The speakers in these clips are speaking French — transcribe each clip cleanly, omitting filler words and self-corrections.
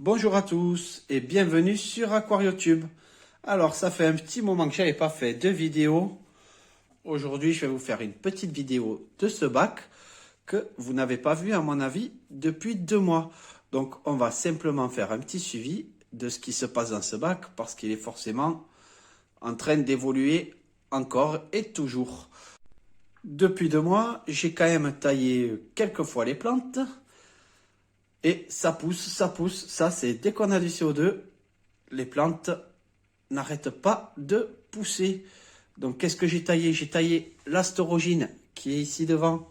Bonjour à tous et bienvenue sur AquarioTube. Alors ça fait un petit moment que j'avais pas fait de vidéo. Aujourd'hui je vais vous faire une petite vidéo de ce bac que vous n'avez pas vu à mon avis depuis 2 mois. Donc on va simplement faire un petit suivi de ce qui se passe dans ce bac parce qu'il est forcément en train d'évoluer encore et toujours. Depuis 2 mois, j'ai quand même taillé quelques fois les plantes. Et ça pousse, ça c'est dès qu'on a du CO2, les plantes n'arrêtent pas de pousser. Donc qu'est-ce que j'ai taillé? J'ai taillé l'astorogine qui est ici devant.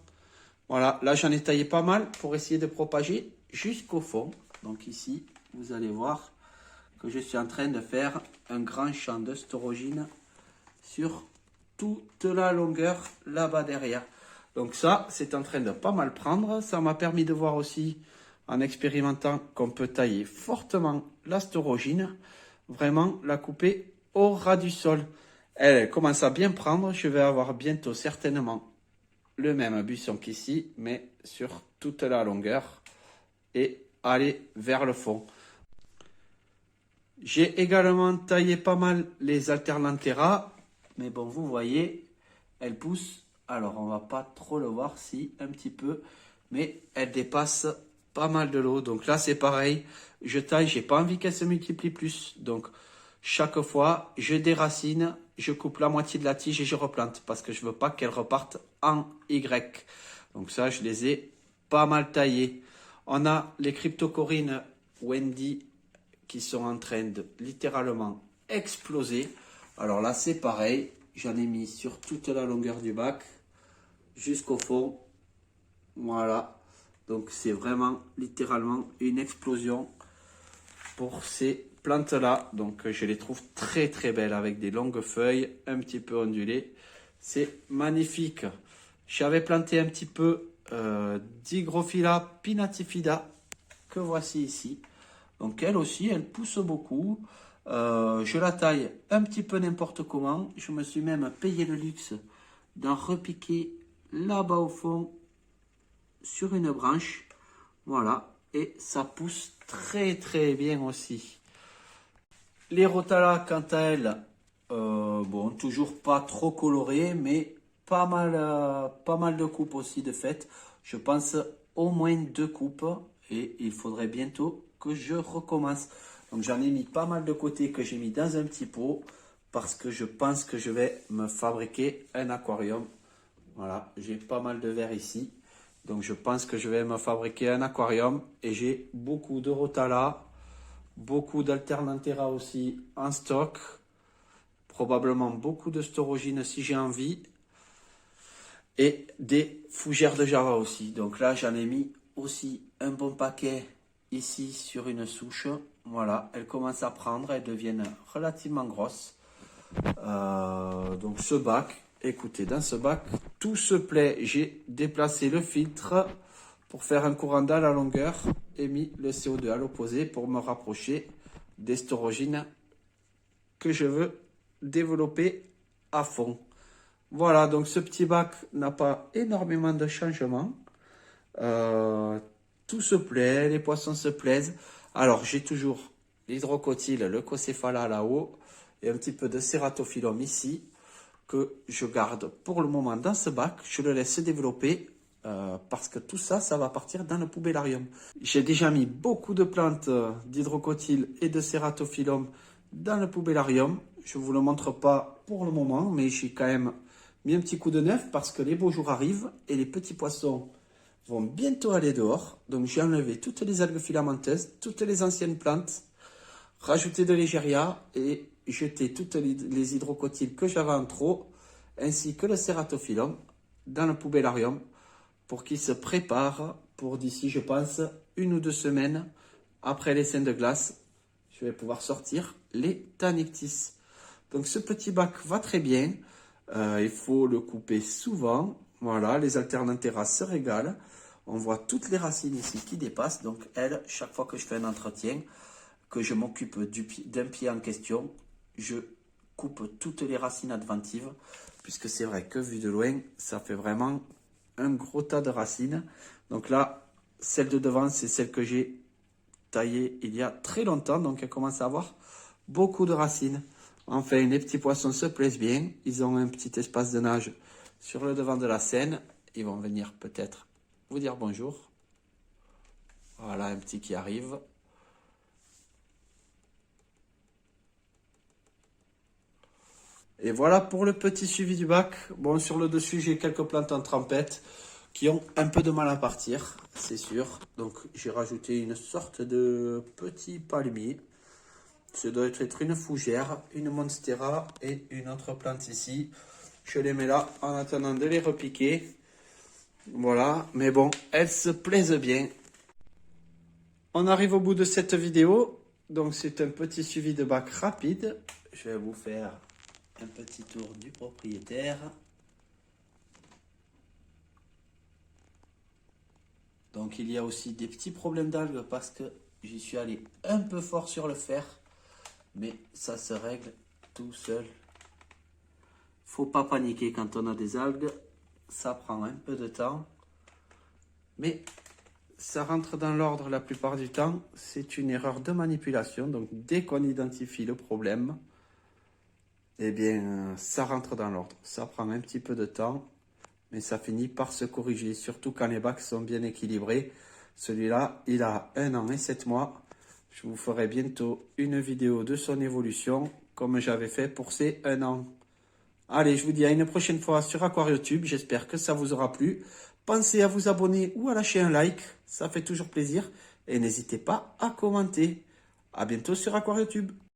Voilà, là j'en ai taillé pas mal pour essayer de propager jusqu'au fond. Donc ici, vous allez voir que je suis en train de faire un grand champ d'astorogine sur toute la longueur là-bas derrière. Donc ça, c'est en train de pas mal prendre. Ça m'a permis de voir aussi, en expérimentant, qu'on peut tailler fortement l'astorogine, vraiment la couper au ras du sol. Elle commence à bien prendre. Je vais avoir bientôt certainement le même buisson qu'ici, mais sur toute la longueur et aller vers le fond. J'ai également taillé pas mal les alternanthera, mais bon, vous voyez, elles poussent. Alors, on va pas trop le voir, si, un petit peu, mais elles dépassent pas mal de l'eau. Donc là, c'est pareil, je taille, j'ai pas envie qu'elles se multiplient plus. Donc, chaque fois, je déracine, je coupe la moitié de la tige et je replante parce que je veux pas qu'elles repartent en Y. Donc ça, je les ai pas mal taillées. On a les cryptocorines Wendy qui sont en train de littéralement exploser. Alors là, c'est pareil. J'en ai mis sur toute la longueur du bac jusqu'au fond. Voilà. Donc c'est vraiment littéralement une explosion pour ces plantes-là. Donc je les trouve très très belles avec des longues feuilles un petit peu ondulées. C'est magnifique. J'avais planté un petit peu d'Hygrophila pinnatifida que voici ici. Donc elle aussi, elle pousse beaucoup. Je la taille un petit peu n'importe comment. Je me suis même payé le luxe d'en repiquer là-bas au fond sur une branche. Voilà. Et ça pousse très très bien aussi. Les Rotala, quant à elles, bon, toujours pas trop colorées, mais pas mal de coupes aussi de fait. Je pense au moins 2 coupes et il faudrait bientôt que je recommence. Donc j'en ai mis pas mal de côté que j'ai mis dans un petit pot parce que je pense que je vais me fabriquer un aquarium. Voilà, j'ai pas mal de verre ici. Donc je pense que je vais me fabriquer un aquarium et j'ai beaucoup de Rotala, beaucoup d'Alternanthera aussi en stock. Probablement beaucoup de storogine si j'ai envie. Et des fougères de Java aussi. Donc là, j'en ai mis aussi un bon paquet ici sur une souche. Voilà, elles commencent à prendre, elles deviennent relativement grosses. Donc ce bac, écoutez, dans ce bac, tout se plaît. J'ai déplacé le filtre pour faire un courant à la longueur et mis le CO2 à l'opposé pour me rapprocher des storogines que je veux développer à fond. Voilà, donc ce petit bac n'a pas énormément de changements. Tout se plaît, les poissons se plaisent. Alors, j'ai toujours l'hydrocotyle, le cocéphala là-haut et un petit peu de cératophyllum ici que je garde pour le moment dans ce bac. Je le laisse se développer parce que tout ça, ça va partir dans le poubellarium. J'ai déjà mis beaucoup de plantes d'hydrocotyle et de cératophyllum dans le poubellarium. Je ne vous le montre pas pour le moment, mais j'ai quand même mis un petit coup de neuf parce que les beaux jours arrivent et les petits poissons vont bientôt aller dehors. Donc j'ai enlevé toutes les algues filamenteuses, toutes les anciennes plantes, rajouté de l'égéria et jeté toutes les hydrocotyles que j'avais en trop, ainsi que le cératophyllum dans le poubellarium pour qu'ils se préparent pour d'ici, je pense, 1 ou 2 semaines après les seins de glace. Je vais pouvoir sortir les Tannictis. Donc ce petit bac va très bien. Il faut le couper souvent. Voilà, les alternanthera se régalent. On voit toutes les racines ici qui dépassent. Donc elles, chaque fois que je fais un entretien, que je m'occupe d'un pied en question, je coupe toutes les racines adventives. Puisque c'est vrai que vu de loin, ça fait vraiment un gros tas de racines. Donc là, celle de devant, c'est celle que j'ai taillée il y a très longtemps, donc elle commence à avoir beaucoup de racines. Enfin, les petits poissons se plaisent bien. Ils ont un petit espace de nage sur le devant de la Seine. Ils vont venir peut-être vous dire bonjour. Voilà, un petit qui arrive. Et voilà pour le petit suivi du bac. Bon, sur le dessus, j'ai quelques plantes en trempette qui ont un peu de mal à partir, c'est sûr. Donc, j'ai rajouté une sorte de petit palmier. Ça doit être une fougère, une monstera et une autre plante ici. Je les mets là en attendant de les repiquer. Voilà, mais bon, elles se plaisent bien. On arrive au bout de cette vidéo. Donc, c'est un petit suivi de bac rapide. Je vais vous faire un petit tour du propriétaire. Donc il y a aussi des petits problèmes d'algues parce que j'y suis allé un peu fort sur le fer. Mais ça se règle tout seul. Faut pas paniquer quand on a des algues. Ça prend un peu de temps. Mais ça rentre dans l'ordre la plupart du temps. C'est une erreur de manipulation. Donc dès qu'on identifie le problème, eh bien, ça rentre dans l'ordre. Ça prend un petit peu de temps, mais ça finit par se corriger, surtout quand les bacs sont bien équilibrés. Celui-là, il a 1 an et 7 mois. Je vous ferai bientôt une vidéo de son évolution, comme j'avais fait pour ces 1 an. Allez, je vous dis à une prochaine fois sur AquarioTube. J'espère que ça vous aura plu. Pensez à vous abonner ou à lâcher un like, ça fait toujours plaisir. Et n'hésitez pas à commenter. À bientôt sur AquarioTube.